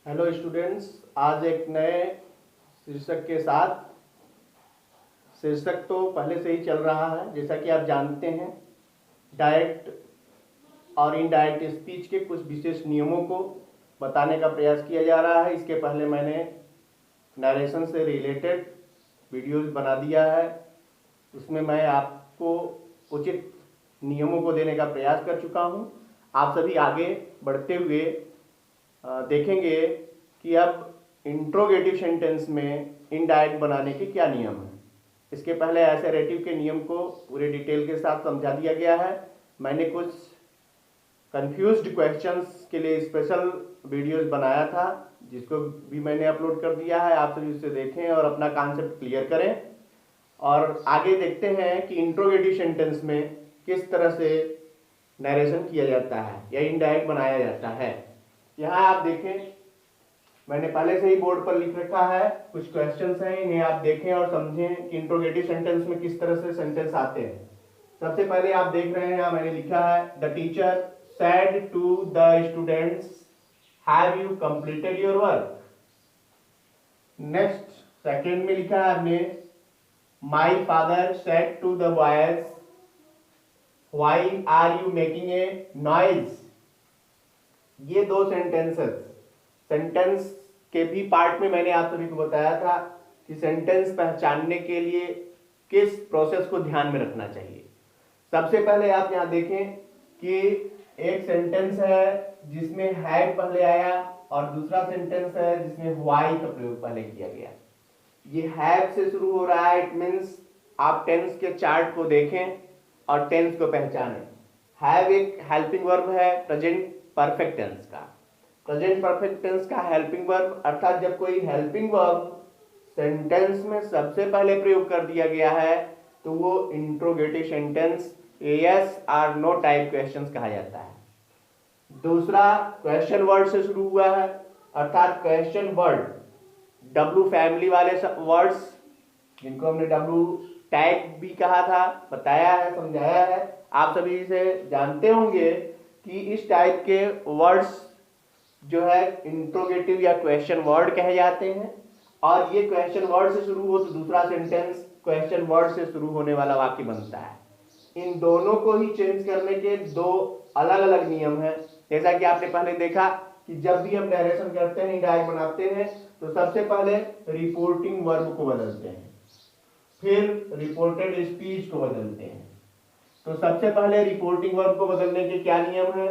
Hello students, आज एक नए शीर्षक के साथ। शीर्षक तो पहले से ही चल रहा है, जैसा कि आप जानते हैं। डायरेक्ट और इनडायरेक्ट स्पीच के कुछ विशेष नियमों को बताने का प्रयास किया जा रहा है। इसके पहले मैंने नरेशन से रिलेटेड वीडियोस बना दिया है, उसमें मैं आपको उचित नियमों को देने का प्रयास कर चुका हूं। आप सभी आगे बढ़ते हुए देखेंगे कि अब इंट्रोगेटिव सेंटेंस में इनडायरेक्ट बनाने के क्या नियम हैं। इसके पहले एसेरेटिव के नियम को पूरे डिटेल के साथ समझा दिया गया है। मैंने कुछ कंफ्यूज्ड क्वेश्चंस के लिए स्पेशल वीडियोस बनाया था, जिसको भी मैंने अपलोड कर दिया है। आप सभी उसे देखें और अपना कॉन्सेप्ट क्लियर करें। और आगे देखते हैं कि इंट्रोगेटिव सेंटेंस में किस तरह से नरेशन किया जाता है या इनडायरेक्ट बनाया जाता है। यहाँ आप देखें, मैंने पहले से ही बोर्ड पर लिख रखा है। कुछ क्वेश्चंस हैं, इन्हें आप देखें और समझें कि इंट्रोगेटिव सेंटेंस में किस तरह से सेंटेंस आते हैं। सबसे पहले आप देख रहे हैं, यहाँ मैंने लिखा है the teacher said to the students have you completed your work. Next second में लिखा है आपने my father said to the boys why are you making a noise. ये दो सेंटेंस के भी पार्ट में मैंने आप सभी को बताया था कि सेंटेंस पहचानने के लिए किस प्रोसेस को ध्यान में रखना चाहिए। सबसे पहले आप यहां देखें कि एक सेंटेंस है जिसमें हैड पहले आया और दूसरा सेंटेंस है जिसमें व्हाई का प्रयोग पहले किया गया। ये हैव से शुरू हो रहा है, इट मींस आप टेंस के चार्ट को देखें और टेंस को पहचानें। हैव एक हेल्पिंग वर्ब है प्रेजेंट परफेक्ट टेंस का। प्रेजेंट परफेक्ट टेंस का हेल्पिंग वर्ब, अर्थात जब कोई हेल्पिंग वर्ब सेंटेंस में सबसे पहले प्रयोग कर दिया गया है तो वो इंट्रोगेटिव सेंटेंस यस और नो टाइप क्वेश्चंस कहा जाता है। दूसरा क्वेश्चन वर्ड से शुरू हुआ है, अर्थात क्वेश्चन वर्ड डब्ल्यू फैमिली वाले वर्ड्स, जिनको हमने डब्ल्यू टाइप भी कहा था, बताया है, समझाया है। आप सभी इसे जानते होंगे कि इस टाइप के वर्ड्स जो है इंट्रोगेटिव या क्वेश्चन वर्ड कहे जाते हैं। और ये क्वेश्चन वर्ड से शुरू हो तो दूसरा सेंटेंस क्वेश्चन वर्ड से शुरू होने वाला वाक्य बनता है। इन दोनों को ही चेंज करने के दो अलग अलग नियम हैं। जैसा कि आपने पहले देखा कि जब भी हम नरेशन करते हैं, इनडायरेक्ट बनाते हैं, तो सबसे पहले रिपोर्टिंग वर्ब को बदलते हैं, फिर रिपोर्टेड स्पीच को बदलते हैं। तो सबसे पहले रिपोर्टिंग वर्ब को बदलने के क्या नियम है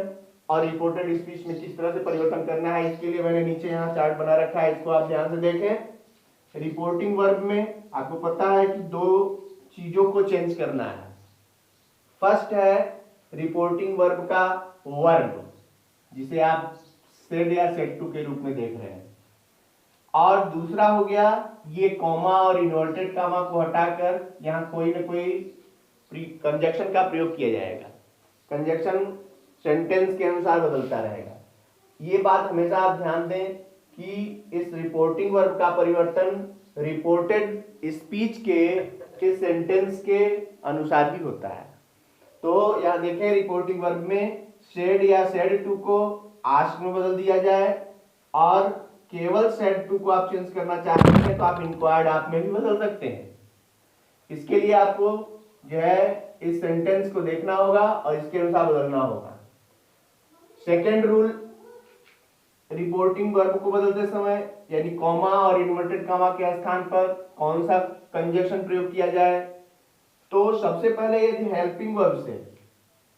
और रिपोर्टेड स्पीच में किस तरह से परिवर्तन करना है, इसके लिए मैंने नीचे यहाँ चार्ट बना रखा है, इसको आप ध्यान से देखें। रिपोर्टिंग वर्ब में आपको पता है कि दो चीजों को चेंज करना है। फर्स्ट है रिपोर्टिंग वर्ब का वर्ब, जिसे आप सेड या सेड टू के रूप में देख रहे हैं। और दूसरा हो गया ये कॉमा और इन्वर्टेड कॉमा को हटाकर यहाँ कोई ना कोई कंजक्शन का प्रयोग किया जाएगा। कंजक्शन सेंटेंस के अनुसार बदलता रहेगा। ये बात हमेशा आप ध्यान दें कि इस रिपोर्टिंग वर्ब का परिवर्तन रिपोर्टेड स्पीच के इस सेंटेंस के अनुसार ही होता है। तो यहाँ देखें, रिपोर्टिंग वर्ब में सेड या सेड टू को आस्क में बदल दिया जाए, और केवल सेड टू को आप चेंज करना चाहते हैं तो आप इंक्वायर्ड आप में भी बदल सकते हैं। इसके लिए आपको जो है इस सेंटेंस को देखना होगा और इसके अनुसार बदलना होगा। सेकेंड रूल, रिपोर्टिंग वर्ब को बदलते समय यानी कॉमा और इन्वर्टेड कॉमा के स्थान पर कौन सा कंजक्शन प्रयोग किया जाए। तो सबसे पहले यदि हेल्पिंग वर्ब से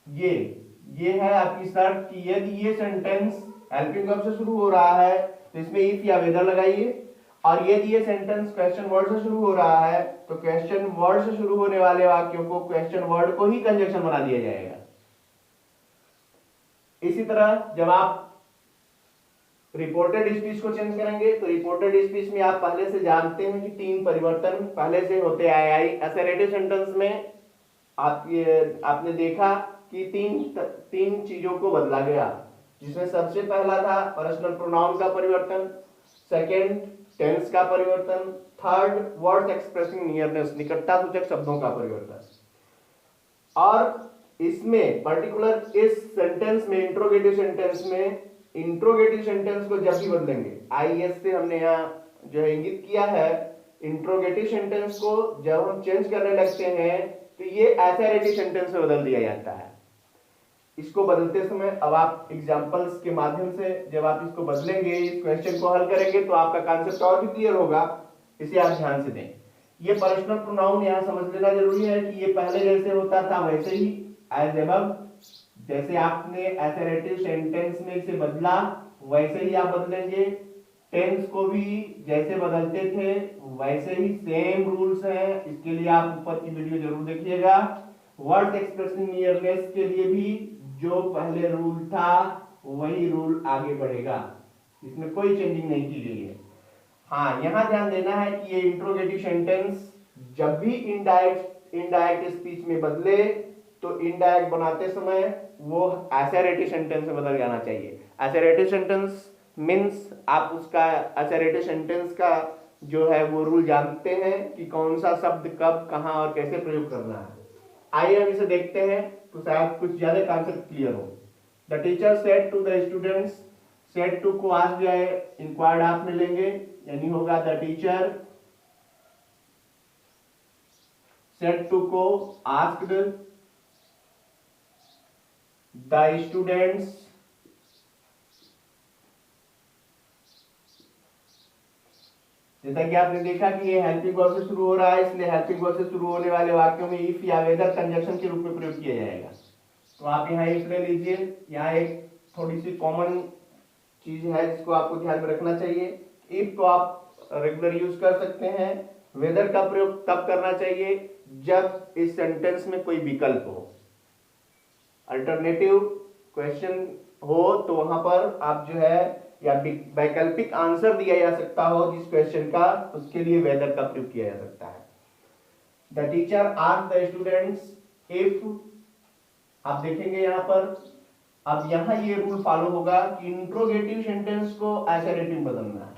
ये है आपकी शर्त कि यदि ये सेंटेंस हेल्पिंग वर्ब से शुरू हो रहा है तो इसमें इफ या वेदर लगाइए, और यदि ये सेंटेंस क्वेश्चन वर्ड से शुरू हो रहा है तो क्वेश्चन वर्ड से शुरू होने वाले वाक्यों को क्वेश्चन वर्ड को ही कंजक्शन बना दिया जाएगा। इसी तरह जब आप रिपोर्टेड स्पीच को चेंज करेंगे तो रिपोर्टेड स्पीच में आप पहले से जानते हैं कि तीन परिवर्तन पहले से होते आए आई। असरेटिव सेंटेंस में आपने देखा कि तीन चीजों को बदला गया, जिसमें सबसे पहला था पर्सनल प्रोनाउन का परिवर्तन, सेकंड टेंस का परिवर्तन, थर्ड वर्ड्स एक्सप्रेसिंग नियरनेस निकटता सूचक शब्दों का परिवर्तन। और इसमें पर्टिकुलर इस सेंटेंस में इंट्रोगेटिव सेंटेंस में इंट्रोगेटिव सेंटेंस को जब भी बदलेंगे, आईएस से हमने यहाँ जो है इंगित किया है, इंट्रोगेटिव सेंटेंस को जब हम चेंज करने लगते हैं तो ये एसेरेटिव सेंटेंस में बदल दिया जाता है। इसको बदलते समय अब आप एग्जांपल्स के माध्यम से जब आप इसको बदलेंगे, इस क्वेश्चन को हल करेंगे तो आपका कॉन्सेप्ट और भी क्लियर होगा। इसे आप ध्यान से दें। ये पर्सनल प्रोनाउन यहाँ समझ लेना जरूरी है कि ये पहले जैसे होता था वैसे ही, एज एबव, जैसे आपने एसेरेटिव सेंटेंस में इसे बदला वैसे ही आप बदलेंगे। टेंस को भी जैसे बदलते थे वैसे ही सेम रूल्स हैं, इसके लिए आप ऊपर की वीडियो जरूर देखिएगा। वर्ड एक्सप्रेसिंग नियरनेस के लिए भी जो पहले रूल था वही रूल आगे बढ़ेगा, इसमें कोई चेंजिंग नहीं की गई है। हाँ, यहां ध्यान देना है कि ये इंट्रोगेटिव सेंटेंस जब भी इनडायरेक्ट स्पीच में बदले तो इनडायरेक्ट बनाते समय वो एसेरेटिव सेंटेंस में बदल जाना चाहिए। एसेरेटिव सेंटेंस मीन्स आप उसका एसेरेटिव सेंटेंस का जो है वो रूल जानते हैं कि कौन सा शब्द कब कहां और कैसे प्रयोग करना है। आइए हम इसे देखते हैं तो शायद कुछ ज्यादा कॉन्सेप्ट क्लियर हो। The teacher said to the students, said to को आस्क्ड या इंक्वायर्ड आप में लेंगे, यानी होगा द टीचर सेड टू को आस्क्ड द स्टूडेंट्स जैसा कि आपने देखा कि ये हेल्पिंग वर्ब से शुरू हो रहा है, इसलिए हेल्पिंग वर्ब से शुरू होने वाले वाक्यों में इफ या वेदर कंजक्शन के रूप में प्रयोग किया जाएगा। तो आप यहाँ इफ ले लीजिए। यहाँ एक थोड़ी सी कॉमन चीज है जिसको आपको ध्यान में रखना चाहिए। इफ को आप रेगुलर यूज कर सकते हैं। वेदर का प्रयोग तब करना चाहिए जब इस सेंटेंस में कोई विकल्प हो, अल्टरनेटिव क्वेश्चन हो, तो वहां पर आप जो है या वैकल्पिक आंसर दिया जा सकता हो जिस क्वेश्चन का, उसके लिए वेदर का प्रयोग किया जा सकता है। The teacher asked the students if, आप देखेंगे यहां पर, अब यहां ये रूल फॉलो होगा कि इंट्रोगेटिव सेंटेंस को एसेरेटिव बदलना है।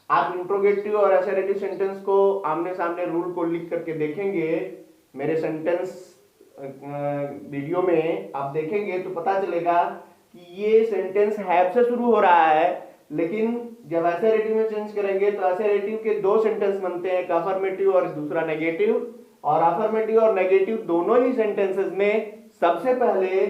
आप इंट्रोगेटिव और एसेरेटिव सेंटेंस को आमने सामने रूल को लिख करके देखेंगे, मेरे सेंटेंस वीडियो में आप देखेंगे तो पता चलेगा कि ये सेंटेंस हैव से शुरू हो रहा है, लेकिन जब एसेरेटिव में चेंज करेंगे तो एसेरेटिव के दो सेंटेंस बनते हैं, एक अफर्मेटिव और दूसरा नेगेटिव। और अफर्मेटिव और नेगेटिव दोनों ही सेंटेंसेस में सबसे पहले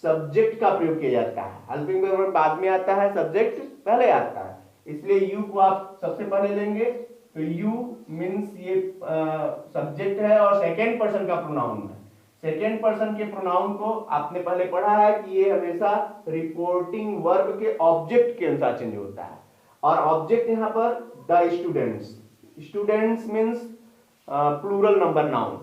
सब्जेक्ट का प्रयोग किया जाता है। हेल्पिंग वर्ब बाद में आता है, सब्जेक्ट पहले आता है, इसलिए यू को आप सबसे पहले लेंगे। तो यू मीन्स ये सब्जेक्ट है और सेकेंड पर्सन का प्रोनाउन है। सेकेंड पर्सन के प्रोनाउन को आपने पहले पढ़ा है कि ये हमेशा रिपोर्टिंग वर्ब के ऑब्जेक्ट के अनुसार चेंज होता है, और ऑब्जेक्ट यहां पर the students. Students means plural number noun.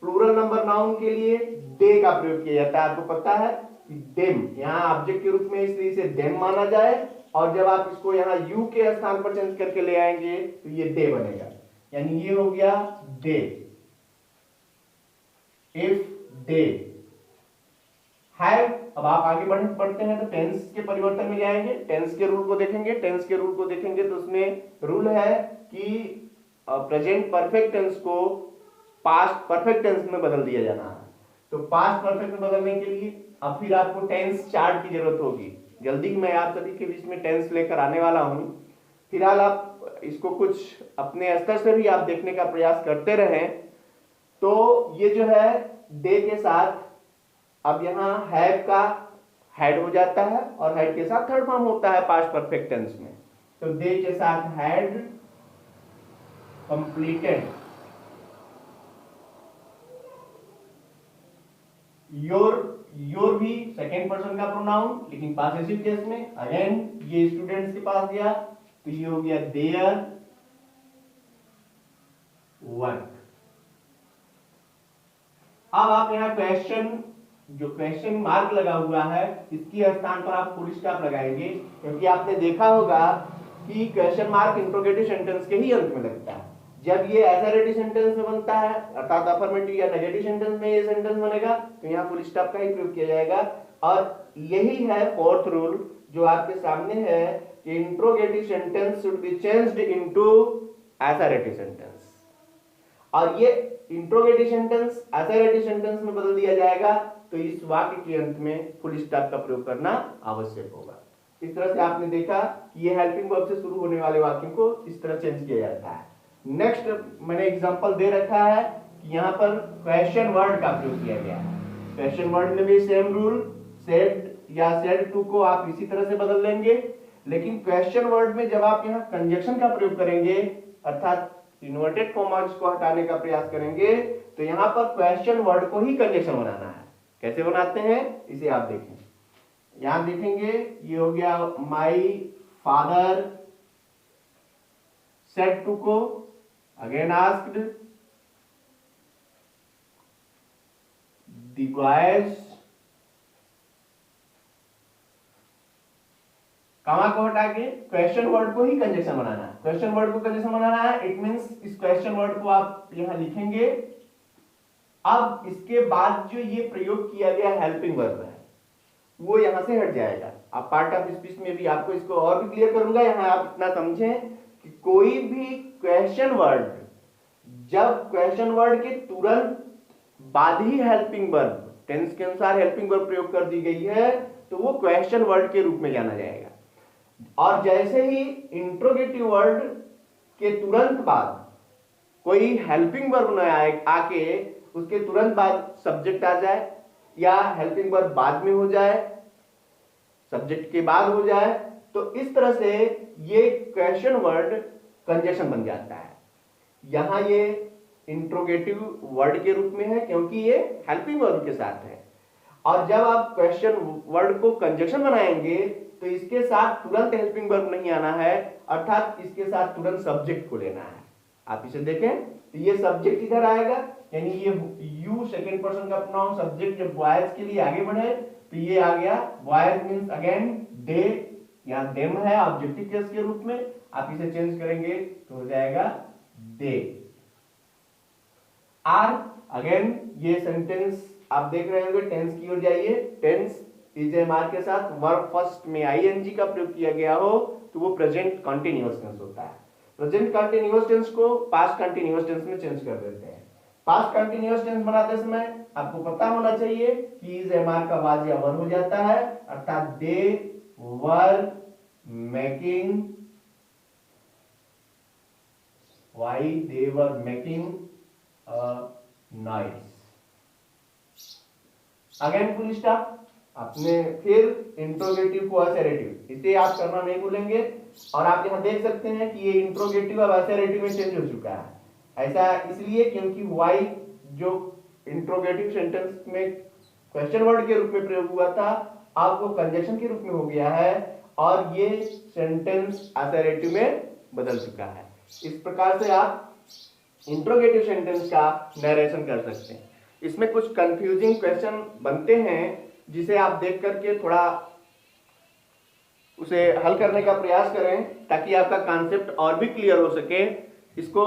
Plural number noun के लिए दे का प्रयोग किया जाता है। आपको पता है कि देम यहां ऑब्जेक्ट के रूप में, इसलिए इसे देम माना जाए, और जब आप इसको यहां यू के स्थान पर चेंज करके ले आएंगे तो ये दे बनेगा, यानी ये हो गया दे। इफ दे हैव, अब आप आगे बढ़ते हैं तो टेंस के परिवर्तन में जाएंगे, टेंस के रूल को देखेंगे। टेंस के रूल को देखेंगे तो उसमें रूल है कि प्रेजेंट परफेक्ट टेंस को पास्ट परफेक्ट टेंस में बदल दिया जाना है। तो पास्ट परफेक्ट में बदलने के लिए अब फिर आपको टेंस चार्ट की जरूरत होगी। जल्दी मैं आप सभी के बीच में टेंस लेकर आने वाला हूं। फिलहाल आप इसको कुछ अपने स्तर से भी आप देखने का प्रयास करते रहें। तो ये जो है दे के साथ अब यहां हैव का हैड हो जाता है, और हैड के साथ थर्ड फॉर्म होता है पास्ट परफेक्ट टेंस में। तो दे के साथ हैड कंप्लीटेड। योर भी सेकेंड पर्सन का प्रोनाउन, लेकिन पासेसिव केस में। अगेन ये स्टूडेंट्स के पास गया तो ये हो गया देयर वर्क। अब आप यहां क्वेश्चन, जो क्वेश्चन मार्क लगा हुआ है, इसके स्थान पर आप फुल स्टॉप लगाएंगे, क्योंकि आपने देखा होगा कि क्वेश्चन मार्क इंट्रोगेटिव सेंटेंस के ही अंत में लगता है। जब ये एसेरेटिव सेंटेंस में बनता है, अर्थात अफर्मेटिव या नेगेटिव सेंटेंस में ये सेंटेंस बनेगा, तो यहाँ फुल स्टॉप का ही प्रयोग किया जाएगा। और यही है फोर्थ रूल जो आपके सामने है कि interrogative sentence should be changed into assertive sentence, और ये इंट्रोगेटिव सेंटेंस एसेरेटिव सेंटेंस में बदल दिया जाएगा, तो इस वाक्य के अंत में फुल स्टॉप का प्रयोग करना आवश्यक होगा। इस तरह से आपने देखा कि ये हेल्पिंग वर्ब से शुरू होने वाले वाक्यों को इस तरह चेंज किया जाता है। नेक्स्ट मैंने एग्जांपल दे रखा है कि यहाँ पर क्वेश्चन वर्ड का प्रयोग किया गया है। क्वेश्चन वर्ड में भी सेम रूल, सेड या सेड टू को आप इसी तरह से बदल लेंगे, लेकिन क्वेश्चन वर्ड में जब आप यहाँ कंजक्शन का प्रयोग करेंगे अर्थात इन्वर्टेड कॉमास को हटाने का प्रयास करेंगे, तो यहाँ पर क्वेश्चन वर्ड को ही कंजक्शन बनाना है। कैसे बनाते हैं इसे आप देखें। यहां देखेंगे ये हो गया माई फादर सेड टू को अगेन आस्क्ड द बॉयज, कमा को हटा के क्वेश्चन वर्ड को ही कंजक्शन बनाना है। क्वेश्चन वर्ड को कंजक्शन बनाना है, इट मींस इस क्वेश्चन वर्ड को आप यहां लिखेंगे। अब इसके बाद जो ये प्रयोग किया गया हेल्पिंग वर्ब है वो यहां से हट जाएगा। अब पार्ट ऑफ स्पीच में भी आपको इसको और भी क्लियर करूंगा। यहां आप इतना समझें कि कोई भी क्वेश्चन वर्ड जब क्वेश्चन वर्ड के तुरंत बाद ही हेल्पिंग वर्ब टेंस के अनुसार हेल्पिंग वर्ब प्रयोग कर दी गई है तो वो क्वेश्चन वर्ड के रूप में जाना जाएगा। और जैसे ही इंट्रोगेटिव वर्ड के तुरंत बाद कोई हेल्पिंग वर्ब न आके उसके तुरंत बाद सब्जेक्ट आ जाए या हेल्पिंग वर्ब बाद में हो जाए, सब्जेक्ट के बाद हो जाए, तो इस तरह से ये क्वेश्चन वर्ड कंजक्शन बन जाता है। यहां ये इंट्रोगेटिव वर्ड के रूप में है क्योंकि ये हेल्पिंग वर्ब के साथ है। और जब आप क्वेश्चन वर्ड को कंजक्शन बनाएंगे तो इसके साथ तुरंत हेल्पिंग वर्ब नहीं आना है, अर्थात इसके साथ तुरंत सब्जेक्ट को लेना है। आप इसे देखें तो ये सब्जेक्ट इधर आएगा, यानी ये यू सेकंड पर्सन का प्रोनाउन सब्जेक्ट जब बॉयज के लिए आगे बढ़े तो ये आ गया बॉयज मींस अगेन दे, यहां देम है ऑब्जेक्टिव केस के रूप में। आप इसे चेंज करेंगे तो हो जाएगा दे आर। अगेन ये सेंटेंस आप देख रहे होंगे टेंस की ओर जाइए। टेंस इज एम आर के साथ वर्ब फर्स्ट में आईएनजी का प्रयोग किया गया हो तो वो प्रेजेंट कंटीन्यूअस टेंस होता है। प्रेजेंट कंटीन्यूअस टेंस को पास्ट कंटीन्यूअस टेंस में चेंज कर देते हैं। पास्ट कंटीन्यूअस टेंस बनाते समय आपको पता होना चाहिए कि इज एम आर का वाज या वर हो जाता है, अर्थात they were making, why they were making a noise. Again full stop. आपने फिर इंट्रोगेटिव को असर्टिव, इसे आप करना नहीं भूलेंगे। और आप यहां देख सकते हैं कि ये इंट्रोगेटिव अब असर्टिव में चेंज हो चुका है। ऐसा इसलिए क्योंकि वाई जो इंट्रोगेटिव सेंटेंस में क्वेश्चन वर्ड के रूप में प्रयोग हुआ था अब वो कंजक्शन के रूप में हो गया है और ये सेंटेंस असर्टिव में बदल चुका है। इस प्रकार से आप इंट्रोगेटिव सेंटेंस का नरेशन कर सकते हैं। इसमें कुछ कंफ्यूजिंग क्वेश्चन बनते हैं जिसे आप देख करके थोड़ा उसे हल करने का प्रयास करें ताकि आपका कॉन्सेप्ट और भी क्लियर हो सके। इसको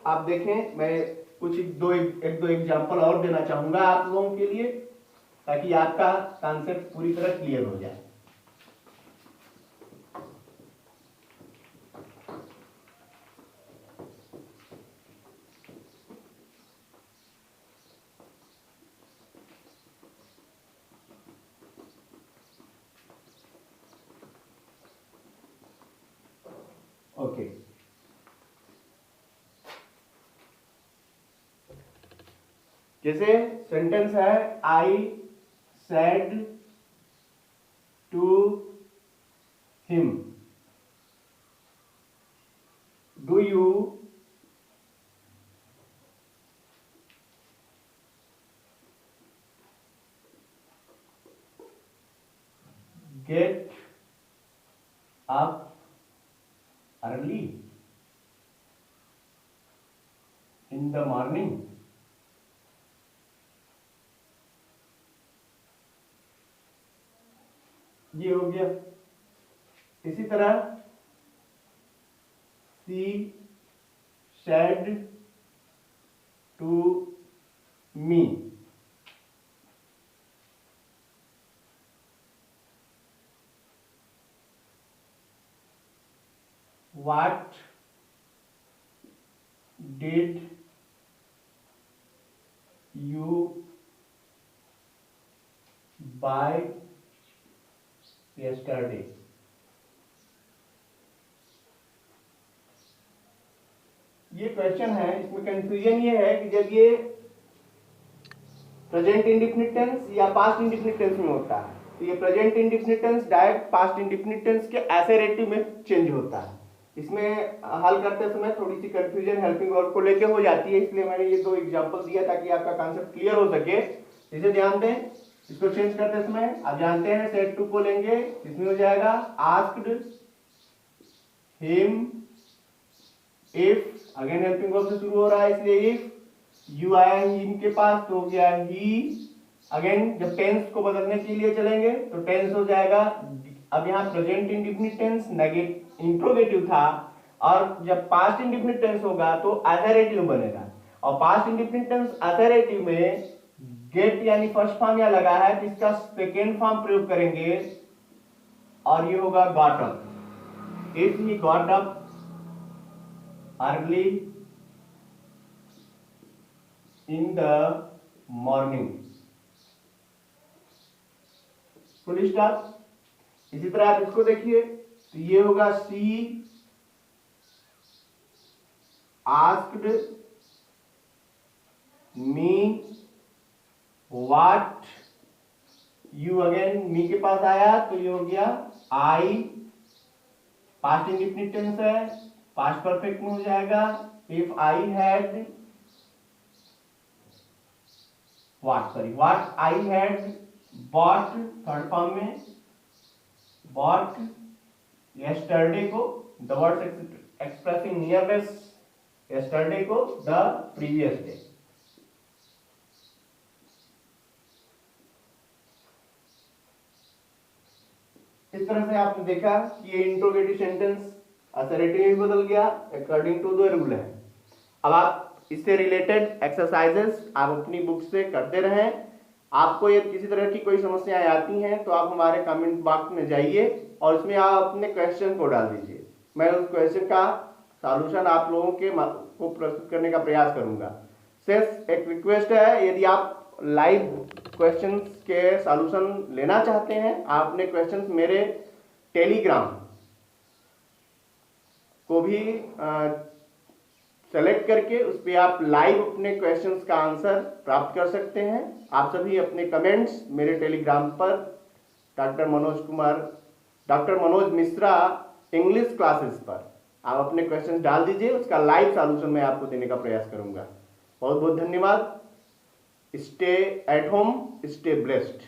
आप देखें, मैं कुछ एक दो एग्जांपल और देना चाहूंगा आप लोगों के लिए ताकि आपका कॉन्सेप्ट पूरी तरह क्लियर हो जाए। ओके, जैसे सेंटेंस है I said to him do you get up early in the morning। ये हो गया। इसी तरह she said to me what did you buy yesterday। ये क्वेश्चन है, इसमें कंफ्यूजन ये है कि जब ये प्रेजेंट इंडेफिनिट टेंस या पास्ट इंडेफिनिट टेंस में होता है तो ये present indefinite tense direct past indefinite tense के एसेरेटिव में चेंज होता है। इसमें हल करते समय थोड़ी सी कंफ्यूजन हेल्पिंग वर्ब को लेके हो जाती है, इसलिए मैंने ये दो एग्जांपल दिया ताकि आपका कॉन्सेप्ट क्लियर हो सके। इसे ध्यान दें। इसको चेंज करते समय आप जानते हैं सेट टू को लेंगे, इसमें हो जाएगा asked him if, again helping verb से शुरू हो रहा है इसलिए इफ, यू आया हिम के पास तो हो गया ही। अगेन जब टेंस को बदलने के लिए चलेंगे तो टेंस हो जाएगा, अब यहाँ प्रेजेंट इंडेफिनिट टेंस इंट्रोगेटिव था और जब पास्ट इंडेफिनिट टेंस होगा तो एसेरेटिव बनेगा, और पास्ट इंडेफिनिट टेंस एसेरेटिव में गेट यानी फर्स्ट फॉर्म यहाँ लगा है तो इसका सेकेंड फॉर्म प्रयोग करेंगे और ये होगा got up. If he got up early in the morning, full stop. इसी तरह आप इसको देखिए तो ये होगा she asked me what you, again me के पास आया तो ये हो गया आई, पास्ट इंडेफिनिट टेंस है, पास्ट परफेक्ट में हो जाएगा if I had what I had bought, third form में बॉट यस्टरडे को the words expressing nearness yesterday को द प्रीवियस डे। इस तरह से आपने देखा कि ये इंट्रोगेटिव सेंटेंस असरेटिव में बदल गया अकॉर्डिंग टू द रूल है। अब आप इससे रिलेटेड एक्सरसाइजेस आप अपनी बुक से करते रहें। आपको यदि किसी तरह की कोई समस्याएं आती हैं तो आप हमारे कमेंट बॉक्स में जाइए और उसमें आप अपने क्वेश्चन को डाल दीजिए, मैं उस क्वेश्चन का सॉल्यूशन आप लोगों के को प्रस्तुत करने का प्रयास करूंगा। सिर्फ एक रिक्वेस्ट है, यदि आप लाइव क्वेश्चंस के सॉल्यूशन लेना चाहते हैं आप अपने क्वेश्चंस मेरे टेलीग्राम को भी सेलेक्ट करके उस पर आप लाइव अपने क्वेश्चंस का आंसर प्राप्त कर सकते हैं। आप सभी अपने कमेंट्स मेरे टेलीग्राम पर doctor Manoj Mishra English classes पर आप अपने क्वेश्चंस डाल दीजिए, उसका लाइव सॉल्यूशन मैं आपको देने का प्रयास करूंगा। बहुत बहुत धन्यवाद। Stay at home, stay blessed.